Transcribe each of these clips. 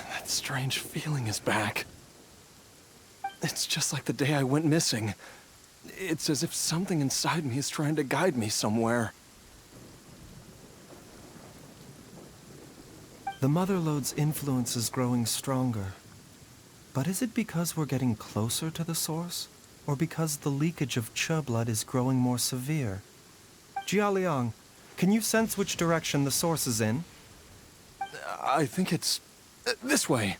That strange feeling is back. It's just like the day I went missing. It's as if something inside me is trying to guide me somewhere. The Mother Lode's influence is growing stronger. But is it because we're getting closer to the source? Or because the leakage of Qi blood is growing more severe? Jialiang, can you sense which direction the source is in? I think it's this way.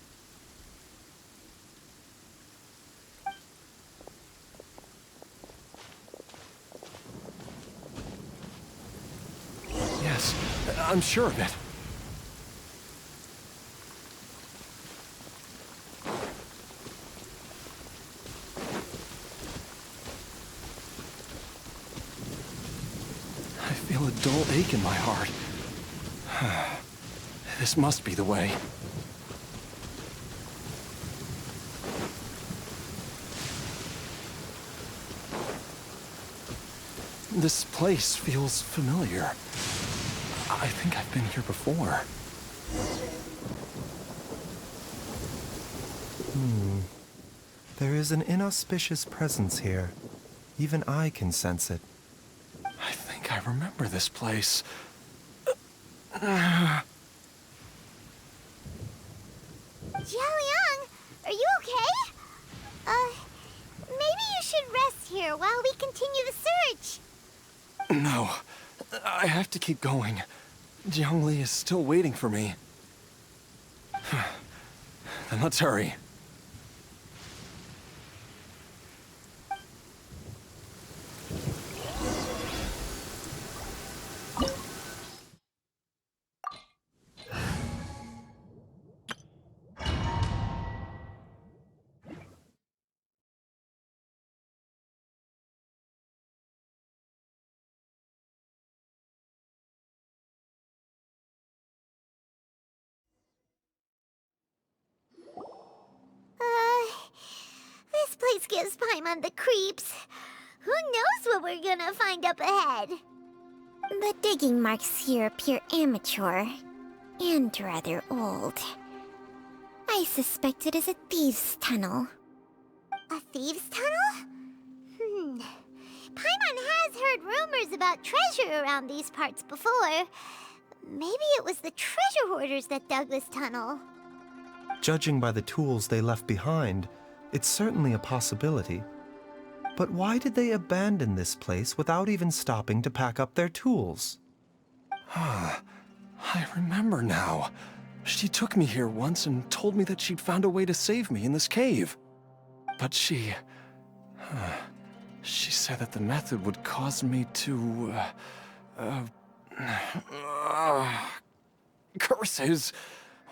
Yes, I'm sure of it. I feel a dull ache in my heart. This must be the way. This place feels familiar. I think I've been here before. There is an inauspicious presence here. Even I can sense it. I think I remember this place. Jialiang, are you okay? Maybe you should rest here while we continue the search. No, I have to keep going. Jiangli is still waiting for me. Then let's hurry. This place gives Paimon the creeps. Who knows what we're gonna find up ahead? The digging marks here appear amateur and rather old. I suspect it is a thieves' tunnel. A thieves' tunnel? Paimon has heard rumors about treasure around these parts before. Maybe it was the treasure hoarders that dug this tunnel. Judging by the tools they left behind, it's certainly a possibility. But why did they abandon this place without even stopping to pack up their tools? I remember now. She took me here once and told me that she'd found a way to save me in this cave. But she said that the method would cause me to, curses!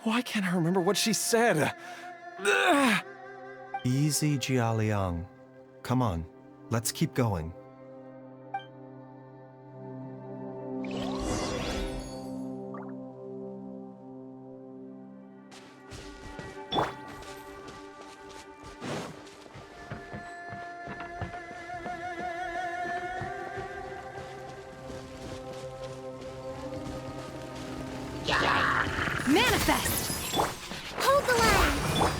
Why can't I remember what she said? Easy, Jialiang. Come on, let's keep going. Manifest! Hold the line!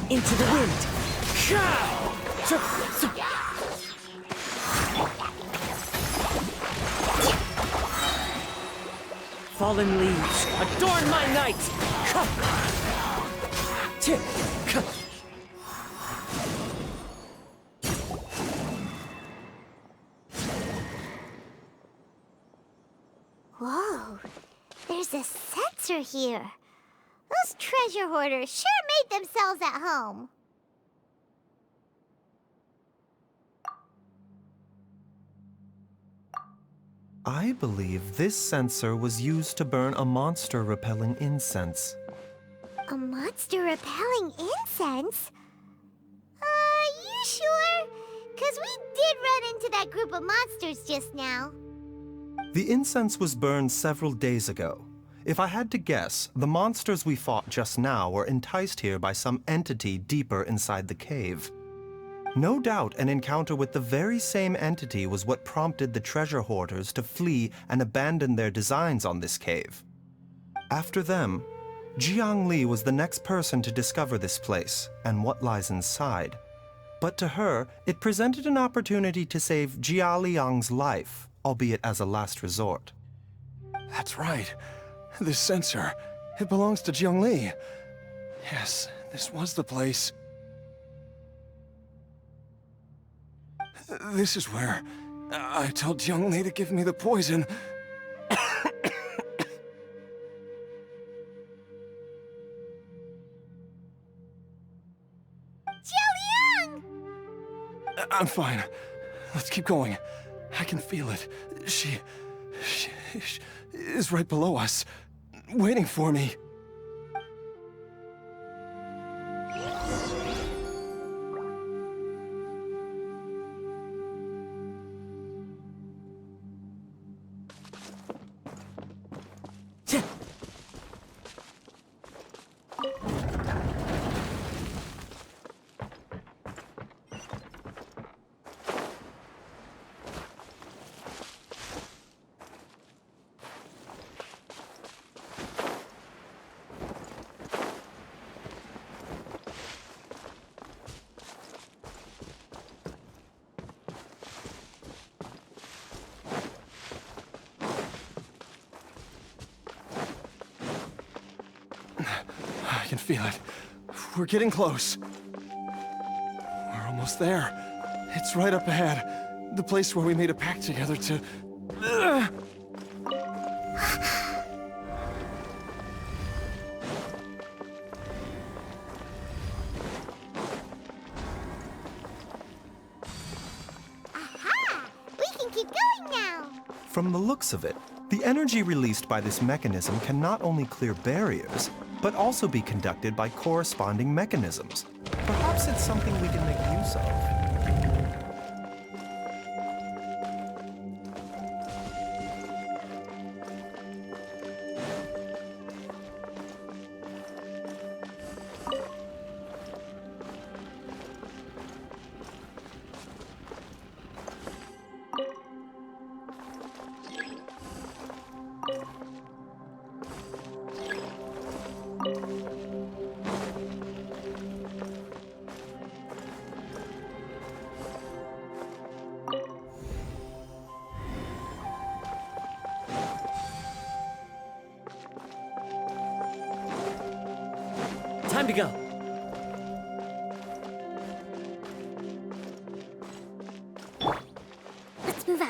Into the wind! Fallen leaves, adorn my night! Whoa, there's a sensor here. Those treasure hoarders sure made themselves at home. I believe this sensor was used to burn a monster-repelling incense. A monster repelling incense? You sure? 'Cause we did run into that group of monsters just now. The incense was burned several days ago. If I had to guess, the monsters we fought just now were enticed here by some entity deeper inside the cave. No doubt an encounter with the very same entity was what prompted the treasure hoarders to flee and abandon their designs on this cave. After them, Jiangli was the next person to discover this place and what lies inside. But to her, it presented an opportunity to save Jialiang's life, albeit as a last resort. That's right. This sensor, it belongs to Jiangli. Yes, this was the place. This is where I told Jiangli to give me the poison. Jialiang! I'm fine. Let's keep going. I can feel it. She is right below us, waiting for me. I can feel it. We're getting close. We're almost there. It's right up ahead. The place where we made a pact together to... Aha! We can keep going now! From the looks of it, the energy released by this mechanism can not only clear barriers, but also be conducted by corresponding mechanisms. Perhaps it's something we can make use of. Time to go. Let's move out.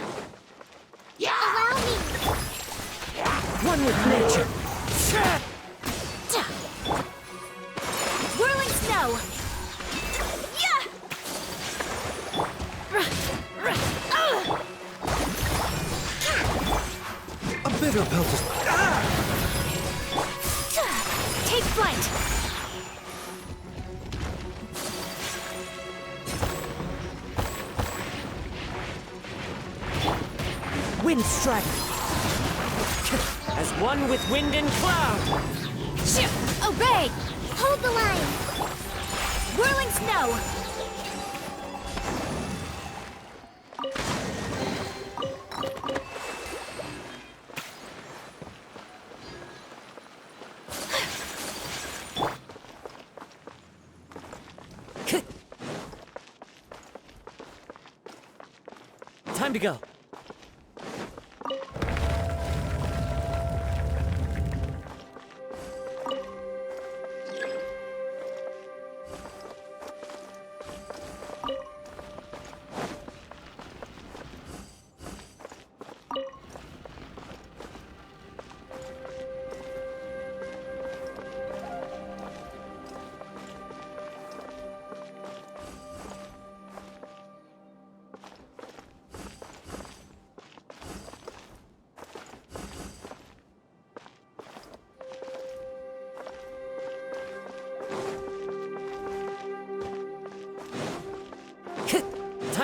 Allow me! One with nature. Whirling snow! A bitter pelted. Take flight! Wind strike. As one with wind and cloud. Obey! Hold the line! Whirling snow! Time to go.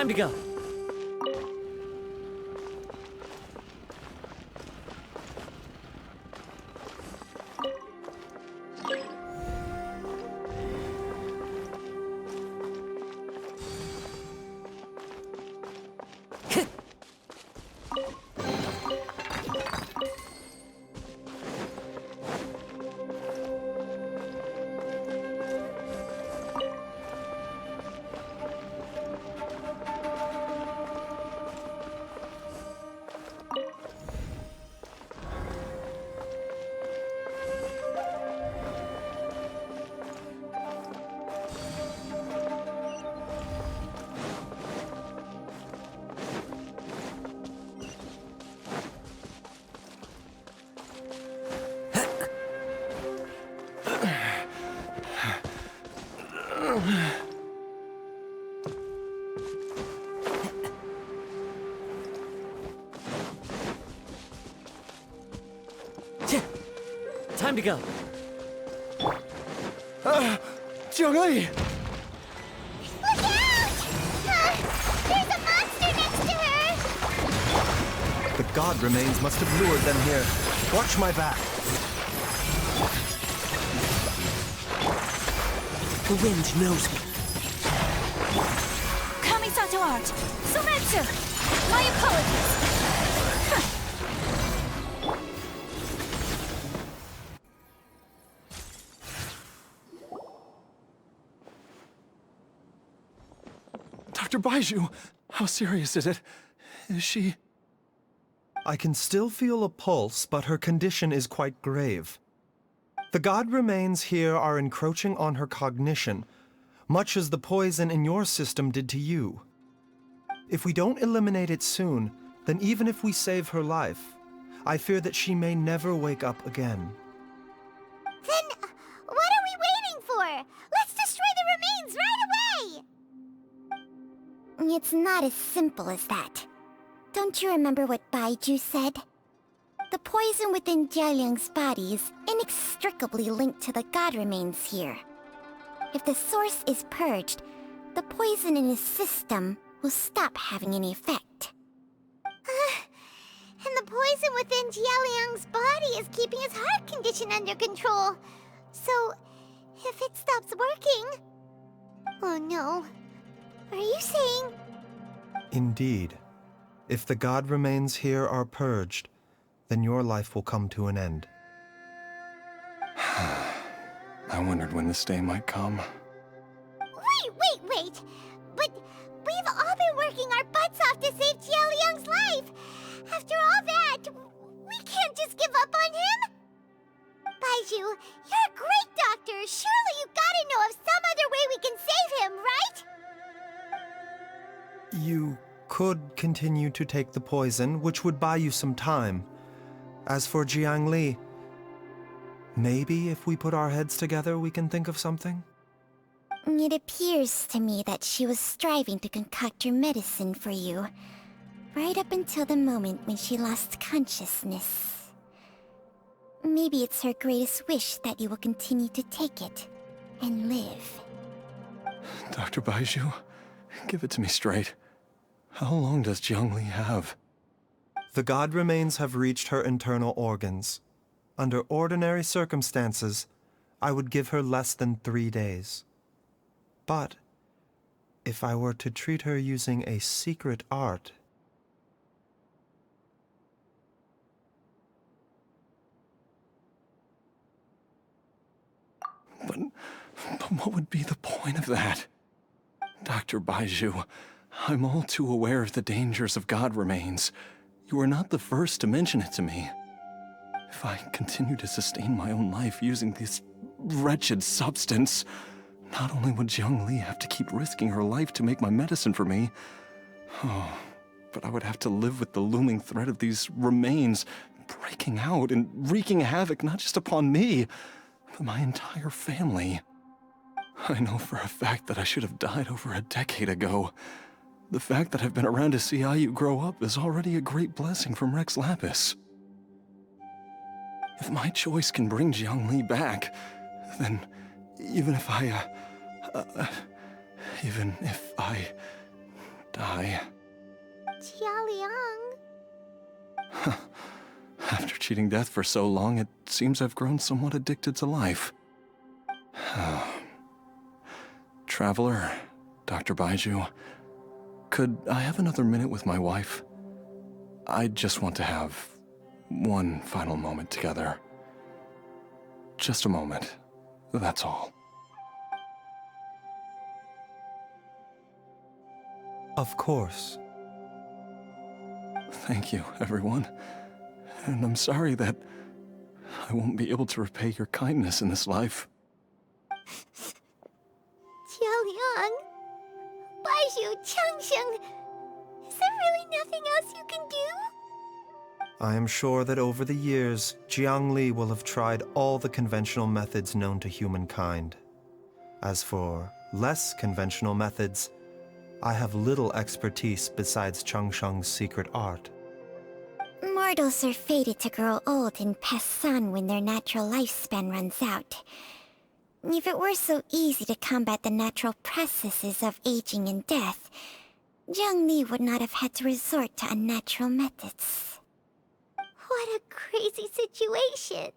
Time to go. Time to go. Jiangli! Look out! There's a monster next to her! The god remains must have lured them here. Watch my back. The wind knows me. Kamisato art! Sumetsu! My apologies! Dr. Baizhu, how serious is it? Is she... I can still feel a pulse, but her condition is quite grave. The god remains here are encroaching on her cognition, much as the poison in your system did to you. If we don't eliminate it soon, then even if we save her life, I fear that she may never wake up again. Then, what are we waiting for? Let's destroy the remains right away! It's not as simple as that. Don't you remember what Baizhu said? The poison within Jialiang's body is inextricably linked to the god remains here. If the source is purged, the poison in his system will stop having any effect. And the poison within Jialiang's body is keeping his heart condition under control. So, if it stops working... Oh no. Are you saying... Indeed. If the god remains here are purged, then your life will come to an end. I wondered when this day might come. Wait! But we've all been working our butts off to save Jialiang's life! After all that, we can't just give up on him! Baizhu, you're a great doctor! Surely you gotta know of some other way we can save him, right? You could continue to take the poison, which would buy you some time. As for Jiangli, maybe if we put our heads together, we can think of something? It appears to me that she was striving to concoct your medicine for you, right up until the moment when she lost consciousness. Maybe it's her greatest wish that you will continue to take it and live. Dr. Baizhu, give it to me straight. How long does Jiangli have? The god remains have reached her internal organs. Under ordinary circumstances, I would give her less than 3 days. But if I were to treat her using a secret art... But what would be the point of that? Dr. Baizhu, I'm all too aware of the dangers of god remains. You are not the first to mention it to me. If I continue to sustain my own life using this wretched substance, not only would Jiangli have to keep risking her life to make my medicine for me, but I would have to live with the looming threat of these remains breaking out and wreaking havoc not just upon me, but my entire family. I know for a fact that I should have died over a decade ago. The fact that I've been around to see how you grow up is already a great blessing from Rex Lapis. If my choice can bring Jiangli back, then even if I die. Jialiang. After cheating death for so long, it seems I've grown somewhat addicted to life. Traveler, Dr. Baizhu, could I have another minute with my wife? I just want to have one final moment together. Just a moment, that's all. Of course. Thank you, everyone. And I'm sorry that I won't be able to repay your kindness in this life. Jialiang. Baizhu, Changsheng. Is there really nothing else you can do? I am sure that over the years, Jiangli will have tried all the conventional methods known to humankind. As for less conventional methods, I have little expertise besides Changsheng's secret art. Mortals are fated to grow old and pass on when their natural lifespan runs out. If it were so easy to combat the natural processes of aging and death, Jiangli would not have had to resort to unnatural methods. What a crazy situation!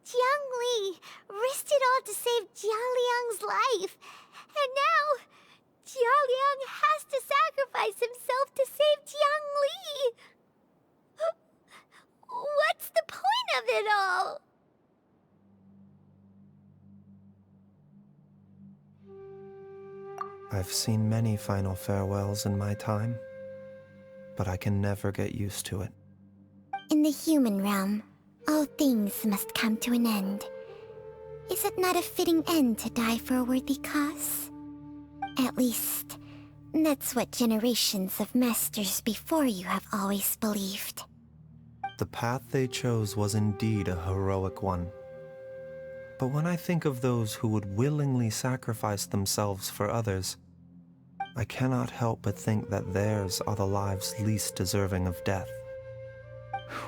Jiangli risked it all to save Jialiang's life, and now Jialiang has to sacrifice himself to save Jiangli! What's the point of it all? I've seen many final farewells in my time, but I can never get used to it. In the human realm, all things must come to an end. Is it not a fitting end to die for a worthy cause? At least, that's what generations of masters before you have always believed. The path they chose was indeed a heroic one. But when I think of those who would willingly sacrifice themselves for others, I cannot help but think that theirs are the lives least deserving of death.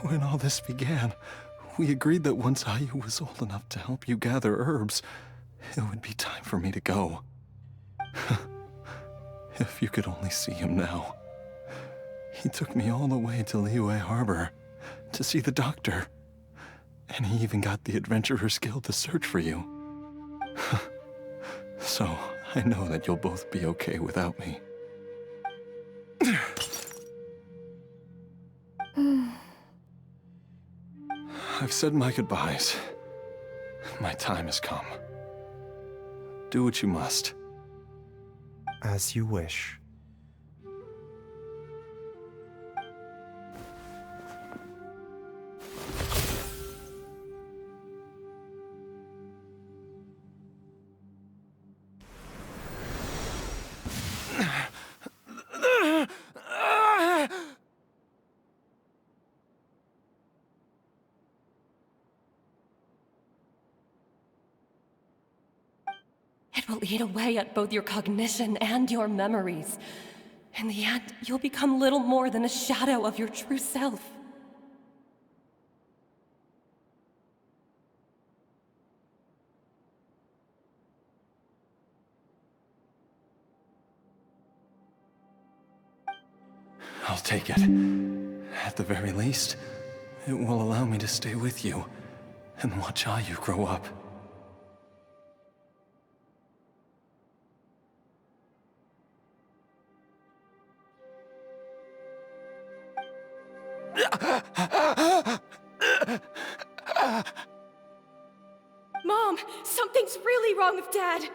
When all this began, we agreed that once Ayu was old enough to help you gather herbs, it would be time for me to go. If you could only see him now. He took me all the way to Liyue Harbor to see the doctor. And he even got the Adventurers Guild to search for you. So, I know that you'll both be okay without me. I've said my goodbyes. My time has come. Do what you must. As you wish. It will eat away at both your cognition and your memories. In the end, you'll become little more than a shadow of your true self. I'll take it. At the very least, it will allow me to stay with you and watch Ayu grow up. Mom, something's really wrong with Dad.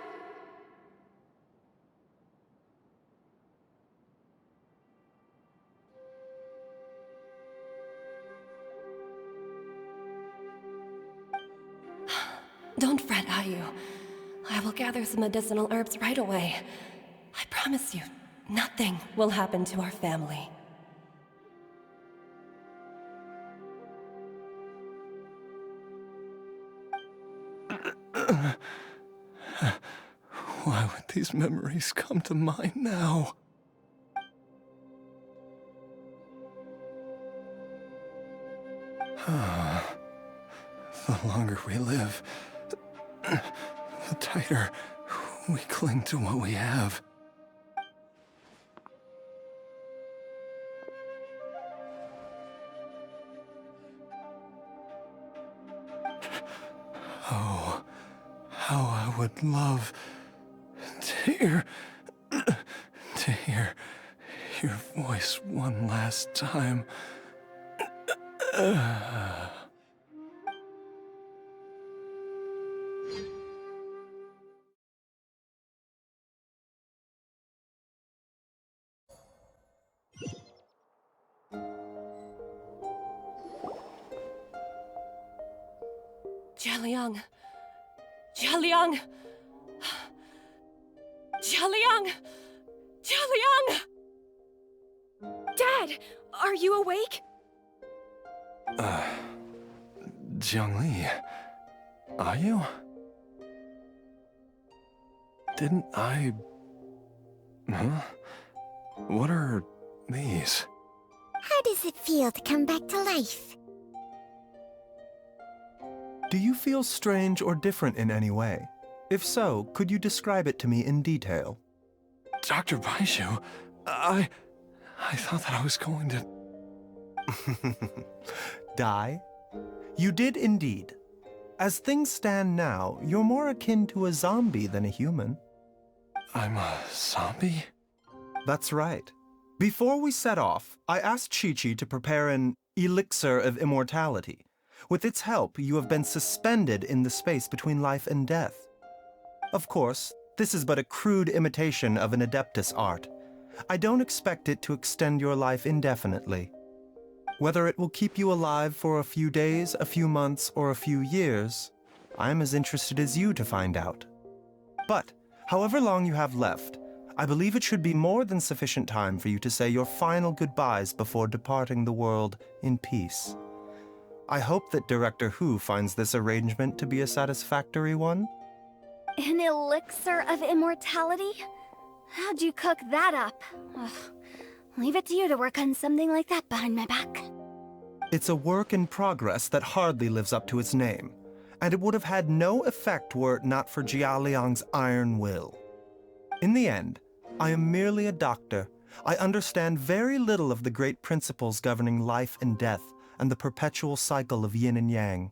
Don't fret, Ayu. I will gather some medicinal herbs right away. I promise you, nothing will happen to our family. Why would these memories come to mind now? The longer we live, the tighter we cling to what we have. Oh, how I would love to hear your voice one last time. Jialiang. Jialiang. Jialiang. Jialiang. Dad, are you awake? Jiangli, are you? Didn't I... Huh? What are these? How does it feel to come back to life? Do you feel strange or different in any way? If so, could you describe it to me in detail? Dr. Baizhu, I thought that I was going to... Die? You did indeed. As things stand now, you're more akin to a zombie than a human. I'm a zombie? That's right. Before we set off, I asked Qingce to prepare an elixir of immortality. With its help, you have been suspended in the space between life and death. Of course, this is but a crude imitation of an Adeptus art. I don't expect it to extend your life indefinitely. Whether it will keep you alive for a few days, a few months, or a few years, I'm as interested as you to find out. But, however long you have left, I believe it should be more than sufficient time for you to say your final goodbyes before departing the world in peace. I hope that Director Hu finds this arrangement to be a satisfactory one. An elixir of immortality? How'd you cook that up? Ugh. Leave it to you to work on something like that behind my back. It's a work in progress that hardly lives up to its name, and it would have had no effect were it not for Jialiang's iron will. In the end, I am merely a doctor. I understand very little of the great principles governing life and death and the perpetual cycle of yin and yang.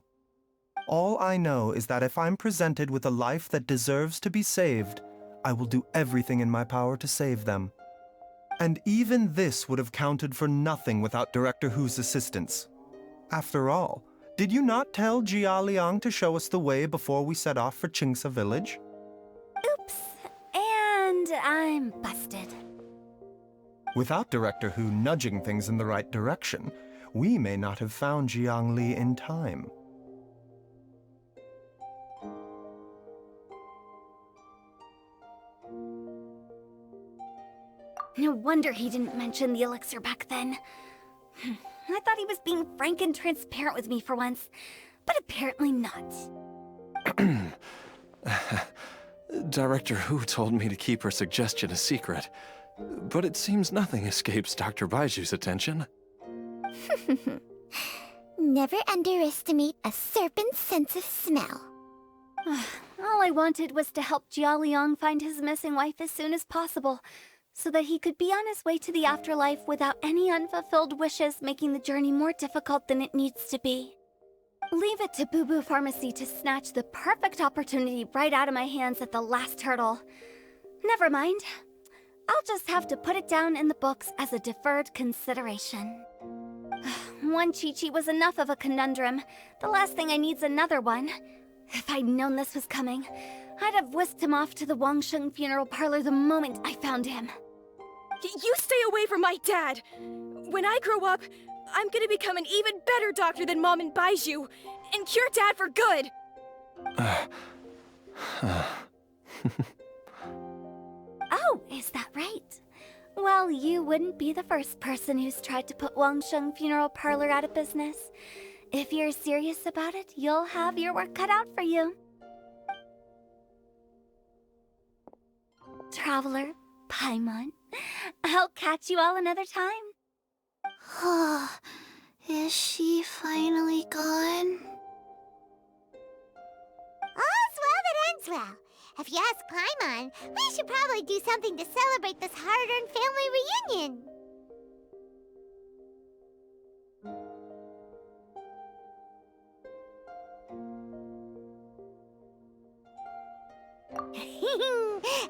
All I know is that if I'm presented with a life that deserves to be saved, I will do everything in my power to save them. And even this would have counted for nothing without Director Hu's assistance. After all, did you not tell Jialiang to show us the way before we set off for Qingce Village? Oops. And I'm busted. Without Director Hu nudging things in the right direction, we may not have found Jiangli in time. No wonder he didn't mention the elixir back then. I thought he was being frank and transparent with me for once, but apparently not. Director Hu told me to keep her suggestion a secret, but it seems nothing escapes Dr. Baiju's attention. Never underestimate a serpent's sense of smell. All I wanted was to help Jialiang find his missing wife as soon as possible, so that he could be on his way to the afterlife without any unfulfilled wishes making the journey more difficult than it needs to be. Leave it to Bubu Pharmacy to snatch the perfect opportunity right out of my hands at the last hurdle. Never mind. I'll just have to put it down in the books as a deferred consideration. One Qingce was enough of a conundrum. The last thing I need's another one. If I'd known this was coming, I'd have whisked him off to the Wangsheng funeral parlor the moment I found him. You stay away from my dad! When I grow up, I'm gonna become an even better doctor than Mom and Baizhu, and cure Dad for good! Oh, is that right? Well, you wouldn't be the first person who's tried to put Wangsheng funeral parlor out of business. If you're serious about it, you'll have your work cut out for you. Traveler, Paimon, I'll catch you all another time. Is she finally gone? All's well that ends well. If you ask Paimon, we should probably do something to celebrate this hard-earned family reunion.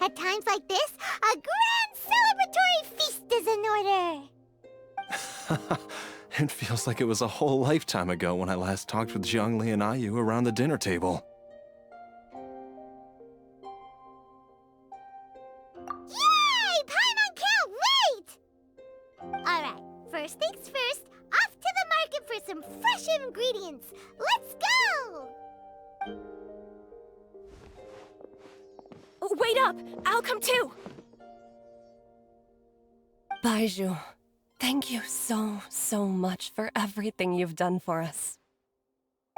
At times like this, a grand celebratory feast is in order. It feels like it was a whole lifetime ago when I last talked with Jiangli and Liyue around the dinner table. Yay! Paimon can't wait! Alright, first things first, off to the market for some fresh ingredients. Let's go! Wait up! I'll come too! Baizhu, thank you so much for everything you've done for us.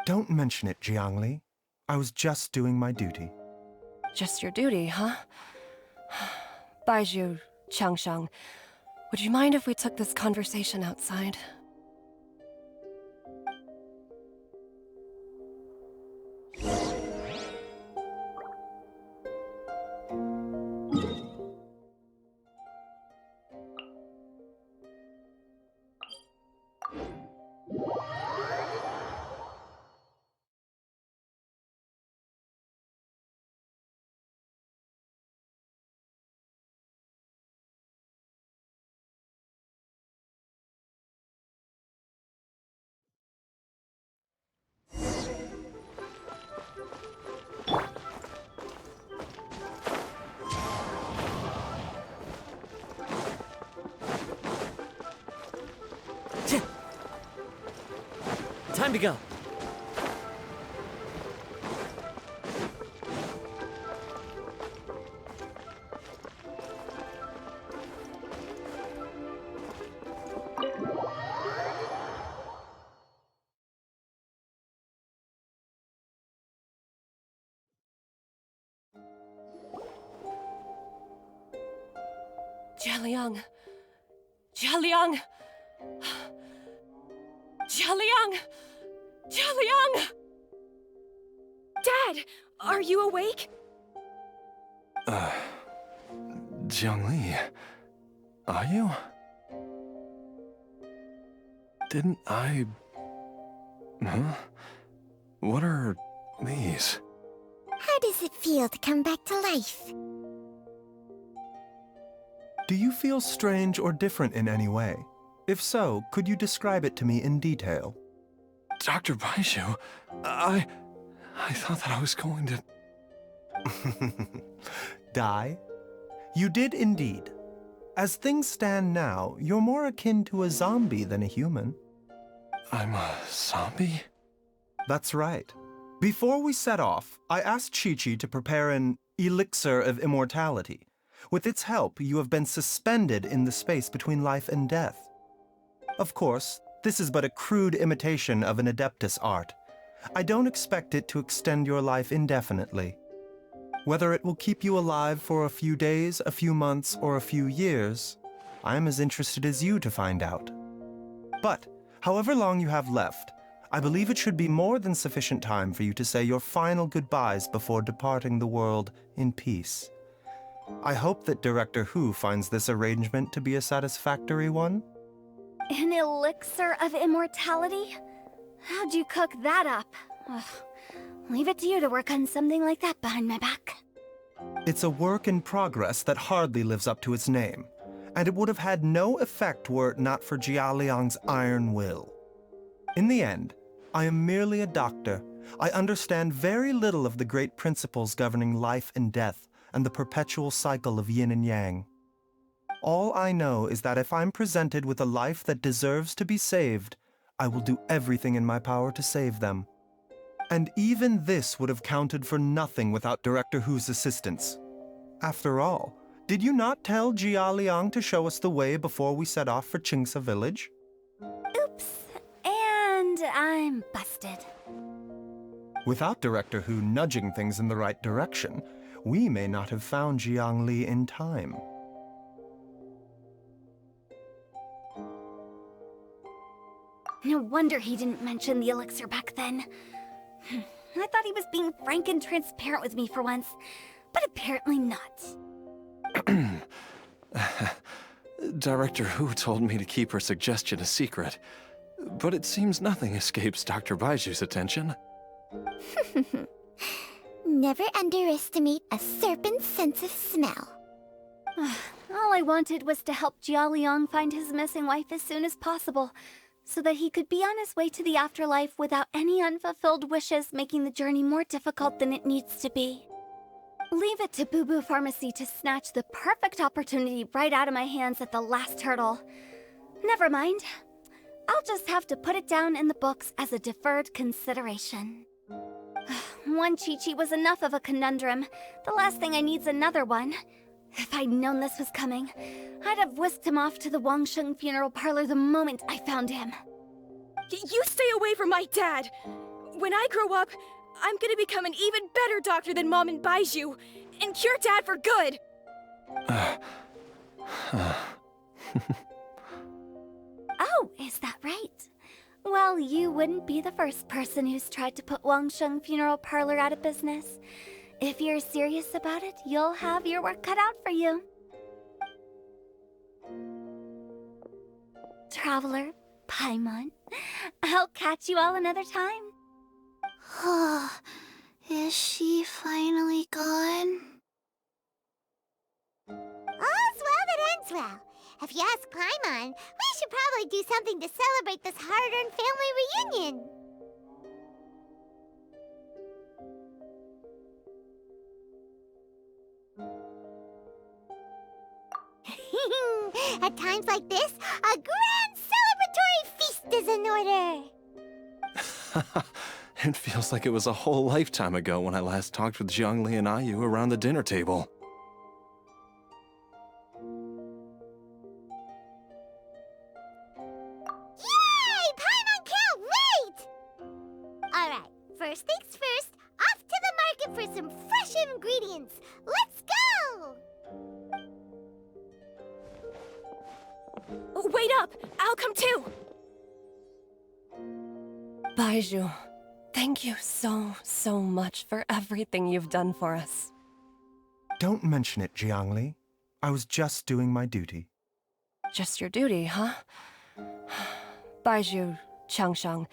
Don't mention it, Jiangli. I was just doing my duty. Just your duty, huh? Baizhu, Changsheng, would you mind if we took this conversation outside? Time to go. Jialiang! Jialiang! Jialiang! Jialiang! Dad, are you awake? Jiangli, are you? Didn't I... Huh? What are these? How does it feel to come back to life? Do you feel strange or different in any way? If so, could you describe it to me in detail? Dr. Baizhu, I thought that I was going to... Die? You did indeed. As things stand now, you're more akin to a zombie than a human. I'm a zombie? That's right. Before we set off, I asked Qingce to prepare an elixir of immortality. With its help, you have been suspended in the space between life and death. Of course, this is but a crude imitation of an Adeptus art. I don't expect it to extend your life indefinitely. Whether it will keep you alive for a few days, a few months, or a few years, I'm as interested as you to find out. But, however long you have left, I believe it should be more than sufficient time for you to say your final goodbyes before departing the world in peace. I hope that Director Hu finds this arrangement to be a satisfactory one. An elixir of immortality? How'd you cook that up? Ugh. Leave it to you to work on something like that behind my back. It's a work in progress that hardly lives up to its name, and it would have had no effect were it not for Jialiang's iron will. In the end, I am merely a doctor. I understand very little of the great principles governing life and death and the perpetual cycle of yin and yang. All I know is that if I'm presented with a life that deserves to be saved, I will do everything in my power to save them. And even this would have counted for nothing without Director Hu's assistance. After all, did you not tell Jialiang to show us the way before we set off for Qingce Village? Oops. And I'm busted. Without Director Hu nudging things in the right direction, we may not have found Jiangli in time. No wonder he didn't mention the elixir back then. I thought he was being frank and transparent with me for once, but apparently not. Director Hu told me to keep her suggestion a secret, but it seems nothing escapes Dr. Baiju's attention. Never underestimate a serpent's sense of smell. All I wanted was to help Jialiang find his missing wife as soon as possible, so that he could be on his way to the afterlife without any unfulfilled wishes making the journey more difficult than it needs to be. Leave it to Bubu Pharmacy to snatch the perfect opportunity right out of my hands at the last hurdle. Never mind. I'll just have to put it down in the books as a deferred consideration. One Qingce was enough of a conundrum. The last thing I need's another one. If I'd known this was coming, I'd have whisked him off to the Wangsheng funeral parlor the moment I found him. You stay away from my dad! When I grow up, I'm gonna become an even better doctor than Mom and Baizhu, and cure Dad for good! Oh, is that right? Well, you wouldn't be the first person who's tried to put Wangsheng funeral parlor out of business. If you're serious about it, you'll have your work cut out for you. Traveler, Paimon, I'll catch you all another time. Is she finally gone? All's well that ends well. If you ask Paimon, we should probably do something to celebrate this hard-earned family reunion. At times like this, a grand celebratory feast is in order. It feels like it was a whole lifetime ago when I last talked with Jiangli and Liyue around the dinner table. Yay! Paimon can't wait! Alright, first things first, off to the market for some fresh ingredients. Let's go! Oh, wait up! I'll come too! Baizhu, thank you so much for everything you've done for us. Don't mention it, Jiangli. I was just doing my duty. Just your duty, huh? Baizhu, Changshang,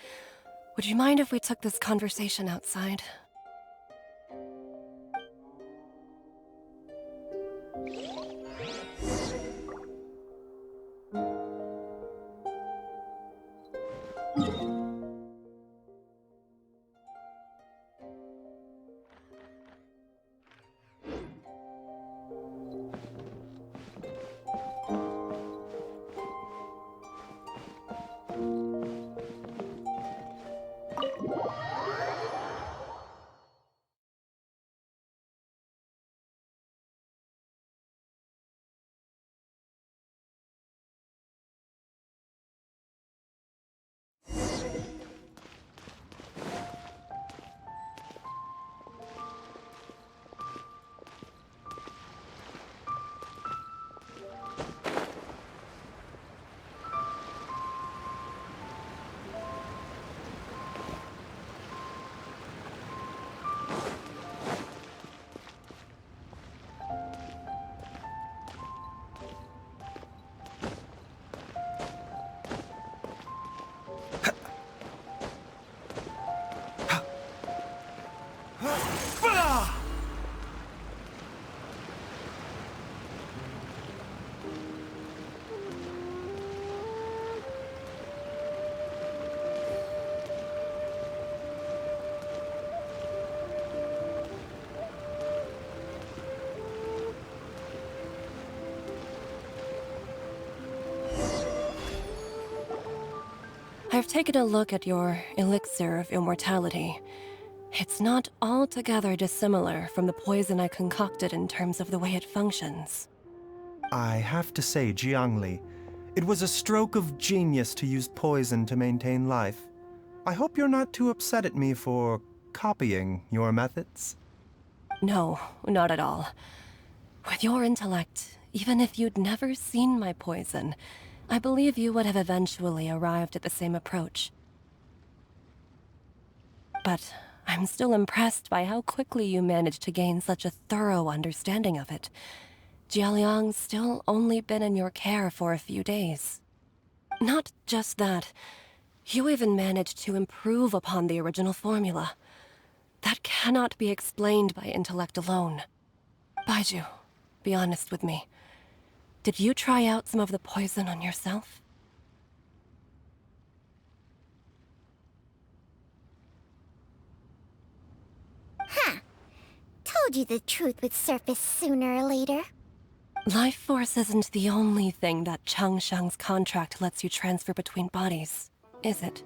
would you mind if we took this conversation outside? I've taken a look at your elixir of immortality. It's not altogether dissimilar from the poison I concocted in terms of the way it functions. I have to say, Jiangli, it was a stroke of genius to use poison to maintain life. I hope you're not too upset at me for copying your methods. No, not at all. With your intellect, even if you'd never seen my poison, I believe you would have eventually arrived at the same approach. But I'm still impressed by how quickly you managed to gain such a thorough understanding of it. Jialiang's still only been in your care for a few days. Not just that, you even managed to improve upon the original formula. That cannot be explained by intellect alone. Baizhu, be honest with me. Did you try out some of the poison on yourself? Huh. Told you the truth would surface sooner or later. Life force isn't the only thing that Changshang's contract lets you transfer between bodies, is it?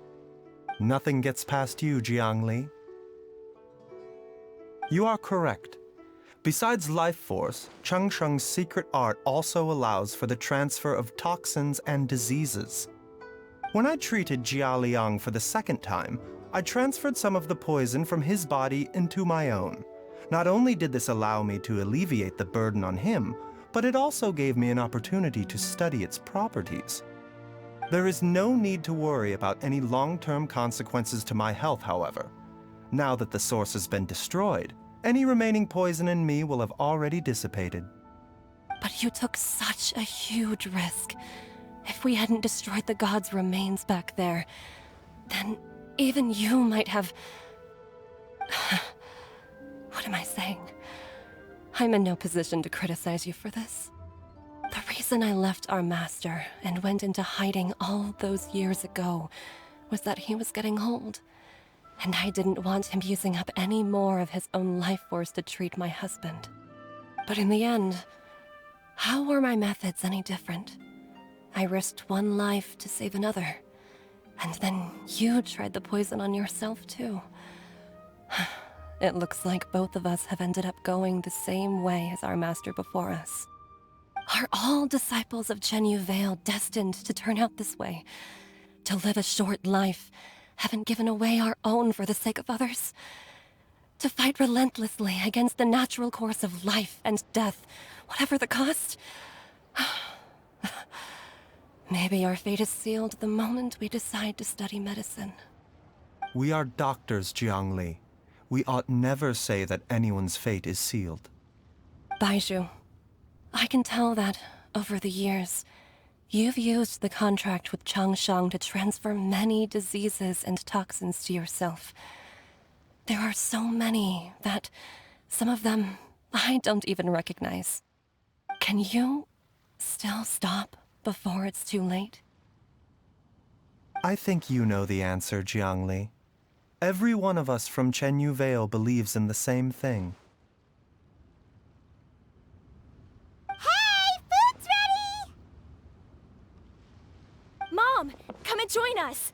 Nothing gets past you, Jiangli. You are correct. Besides life force, Changsheng's secret art also allows for the transfer of toxins and diseases. When I treated Jialiang for the second time, I transferred some of the poison from his body into my own. Not only did this allow me to alleviate the burden on him, but it also gave me an opportunity to study its properties. There is no need to worry about any long-term consequences to my health, however. Now that the source has been destroyed, any remaining poison in me will have already dissipated. But you took such a huge risk. If we hadn't destroyed the god's remains back there, then even you might have... What am I saying? I'm in no position to criticize you for this. The reason I left our master and went into hiding all those years ago was that he was getting old, and I didn't want him using up any more of his own life force to treat my husband. But in the end, how were my methods any different? I risked one life to save another, and then you tried the poison on yourself too. It looks like both of us have ended up going the same way as our master before us. Are all disciples of Qingce Village destined to turn out this way? To live a short life, having given away our own for the sake of others? To fight relentlessly against the natural course of life and death, whatever the cost? Maybe our fate is sealed the moment we decide to study medicine. We are doctors, Jiangli. We ought never say that anyone's fate is sealed. Baizhu, I can tell that, over the years, you've used the contract with Changshang to transfer many diseases and toxins to yourself. There are so many that some of them I don't even recognize. Can you still stop before it's too late? I think you know the answer, Jiangli. Every one of us from Qingce Village believes in the same thing. Hey, food's ready! Mom, come and join us!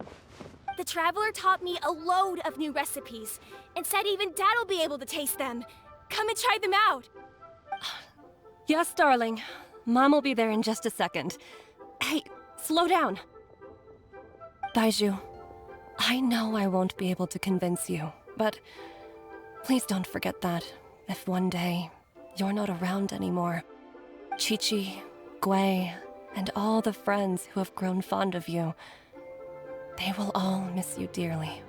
The Traveler taught me a load of new recipes, and said even Dad'll be able to taste them. Come and try them out! Yes, darling. Mom will be there in just a second. Hey, slow down! Baizhu, I know I won't be able to convince you, but please don't forget that if one day you're not around anymore, Qiqi, Gui, and all the friends who have grown fond of you, they will all miss you dearly.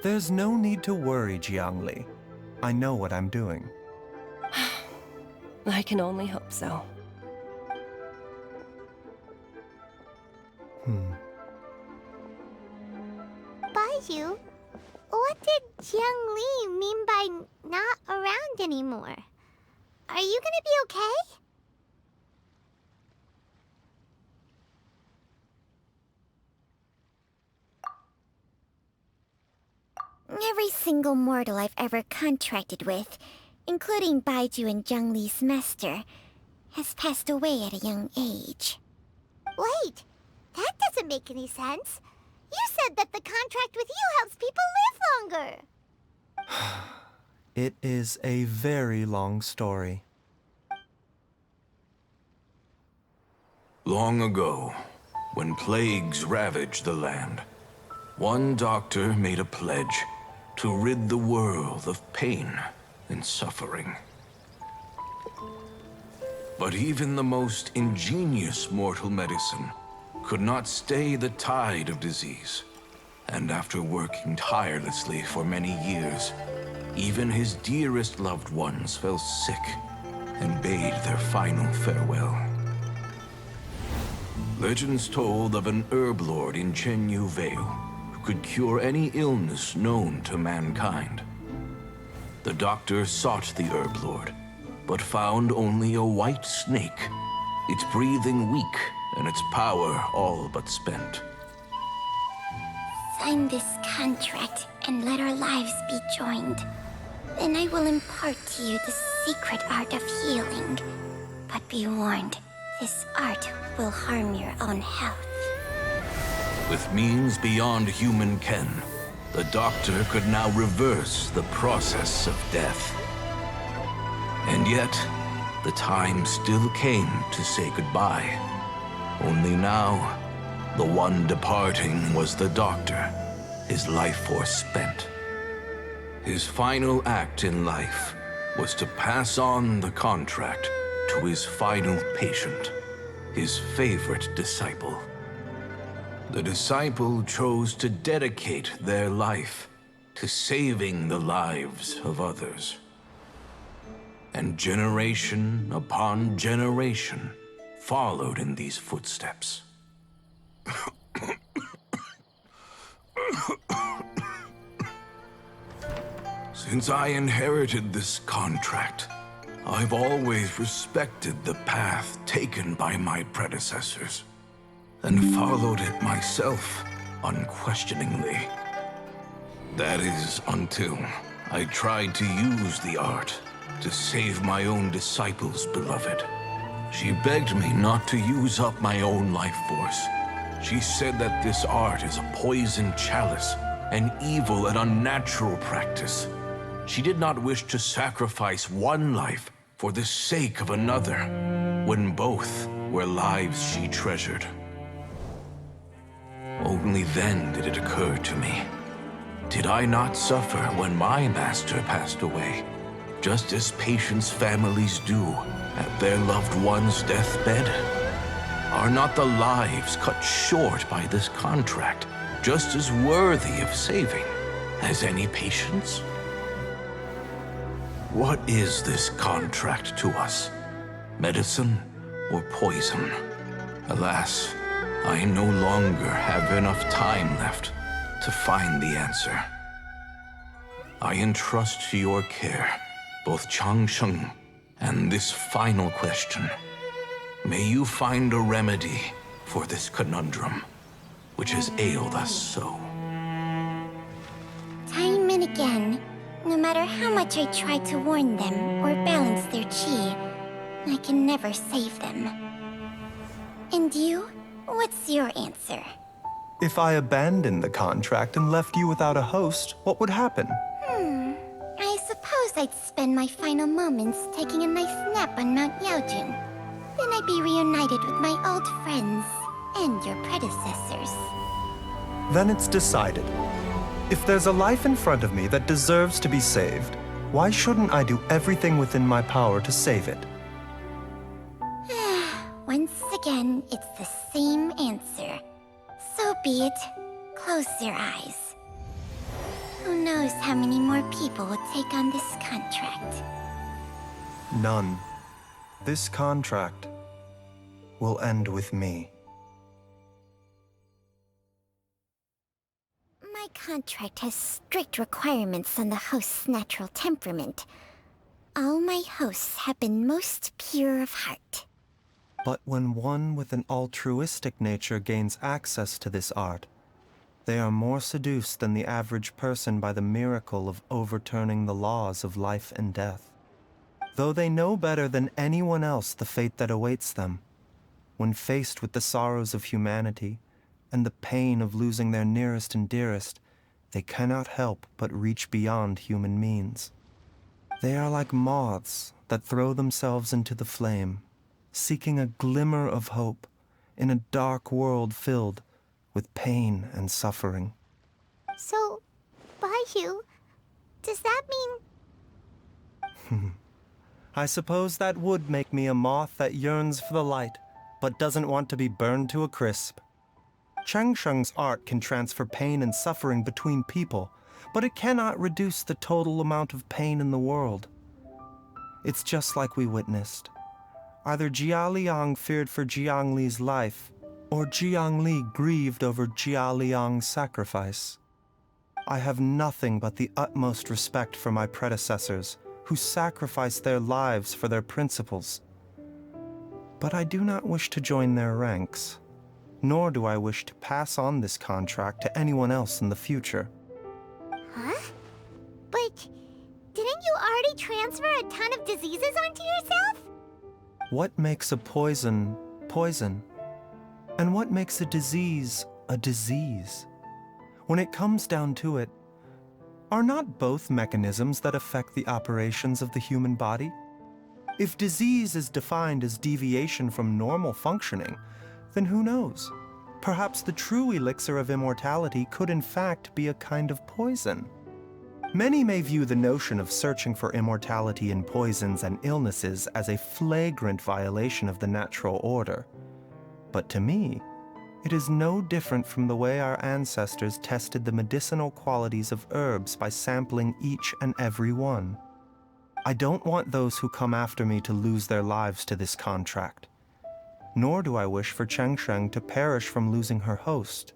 There's no need to worry, Jiangli. I know what I'm doing. I can only hope so. Baizhu, what did Jiangli mean by not around anymore? Are you gonna be okay? Every single mortal I've ever contracted with, including Baizhu and Jiangli's master, has passed away at a young age. Wait, that doesn't make any sense. You said that the contract with you helps people live longer. It is a very long story. Long ago, when plagues ravaged the land, one doctor made a pledge to rid the world of pain and suffering. But even the most ingenious mortal medicine could not stay the tide of disease. And after working tirelessly for many years, even his dearest loved ones fell sick and bade their final farewell. Legends told of an herb lord in Qingce Village who could cure any illness known to mankind. The doctor sought the herb lord, but found only a white snake, its breathing weak and its power all but spent. Sign this contract and let our lives be joined. Then I will impart to you the secret art of healing. But be warned, this art will harm your own health. With means beyond human ken, the doctor could now reverse the process of death. And yet, the time still came to say goodbye. Only now, the one departing was the doctor, his life force spent. His final act in life was to pass on the contract to his final patient, his favorite disciple. The disciple chose to dedicate their life to saving the lives of others. And generation upon generation followed in these footsteps. Since I inherited this contract, I've always respected the path taken by my predecessors, and followed it myself unquestioningly. That is until I tried to use the art to save my own disciple's beloved. She begged me not to use up my own life force. She said that this art is a poison chalice, an evil and unnatural practice. She did not wish to sacrifice one life for the sake of another, when both were lives she treasured. Only then did it occur to me. Did I not suffer when my master passed away, just as patients' families do at their loved one's deathbed? Are not the lives cut short by this contract just as worthy of saving as any patient's? What is this contract to us? Medicine or poison? Alas, I no longer have enough time left to find the answer. I entrust to your care both Changsheng and this final question. May you find a remedy for this conundrum, which has ailed us so. Time and again, no matter how much I try to warn them or balance their chi, I can never save them. And you? What's your answer? If I abandoned the contract and left you without a host, what would happen? I suppose I'd spend my final moments taking a nice nap on Mount Yaojun. Then I'd be reunited with my old friends and your predecessors. Then it's decided. If there's a life in front of me that deserves to be saved, why shouldn't I do everything within my power to save it? Once again, it's the same answer. So be it. Close your eyes. Who knows how many more people will take on this contract? None. This contract will end with me. My contract has strict requirements on the host's natural temperament. All my hosts have been most pure of heart. But when one with an altruistic nature gains access to this art, they are more seduced than the average person by the miracle of overturning the laws of life and death. Though they know better than anyone else the fate that awaits them, when faced with the sorrows of humanity and the pain of losing their nearest and dearest, they cannot help but reach beyond human means. They are like moths that throw themselves into the flame, seeking a glimmer of hope in a dark world filled with pain and suffering. So, Baizhu, does that mean... I suppose that would make me a moth that yearns for the light, but doesn't want to be burned to a crisp. Changsheng's art can transfer pain and suffering between people, but it cannot reduce the total amount of pain in the world. It's just like we witnessed. Either Jialiang feared for Jiangli's life, or Jiangli grieved over Jialiang's sacrifice. I have nothing but the utmost respect for my predecessors, who sacrificed their lives for their principles. But I do not wish to join their ranks, nor do I wish to pass on this contract to anyone else in the future. Huh? But didn't you already transfer a ton of diseases onto yourself? What makes a poison, poison? And what makes a disease, a disease? When it comes down to it, are not both mechanisms that affect the operations of the human body? If disease is defined as deviation from normal functioning, then who knows? Perhaps the true elixir of immortality could in fact be a kind of poison. Many may view the notion of searching for immortality in poisons and illnesses as a flagrant violation of the natural order. But to me, it is no different from the way our ancestors tested the medicinal qualities of herbs by sampling each and every one. I don't want those who come after me to lose their lives to this contract. Nor do I wish for Qingce to perish from losing her host.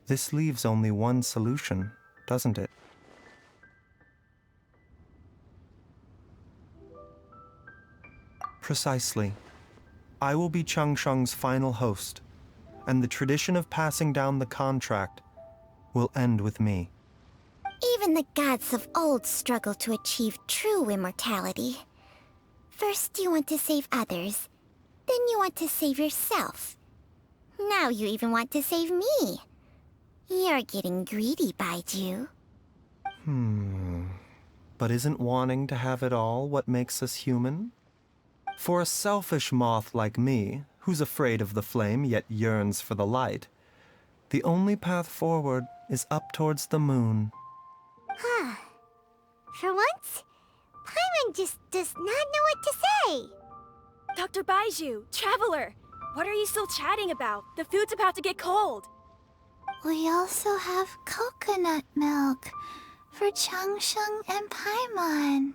This leaves only one solution, doesn't it? Precisely. I will be Qingce's final host, and the tradition of passing down the contract will end with me. Even the gods of old struggle to achieve true immortality. First you want to save others, then you want to save yourself. Now you even want to save me. You're getting greedy, Baizhu. But isn't wanting to have it all what makes us human? For a selfish moth like me, who's afraid of the flame yet yearns for the light, the only path forward is up towards the moon. For once, Paimon just does not know what to say. Dr. Baizhu, Traveler, what are you still chatting about? The food's about to get cold. We also have coconut milk for Qingce and Paimon.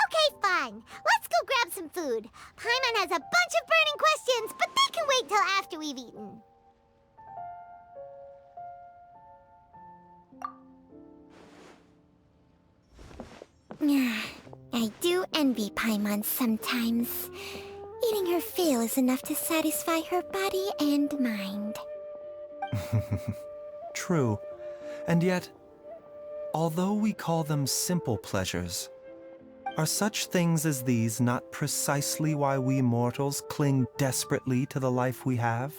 Okay, fine. Let's go grab some food. Paimon has a bunch of burning questions, but they can wait till after we've eaten. I do envy Paimon sometimes. Eating her fill is enough to satisfy her body and mind. True. And yet, although we call them simple pleasures, are such things as these not precisely why we mortals cling desperately to the life we have?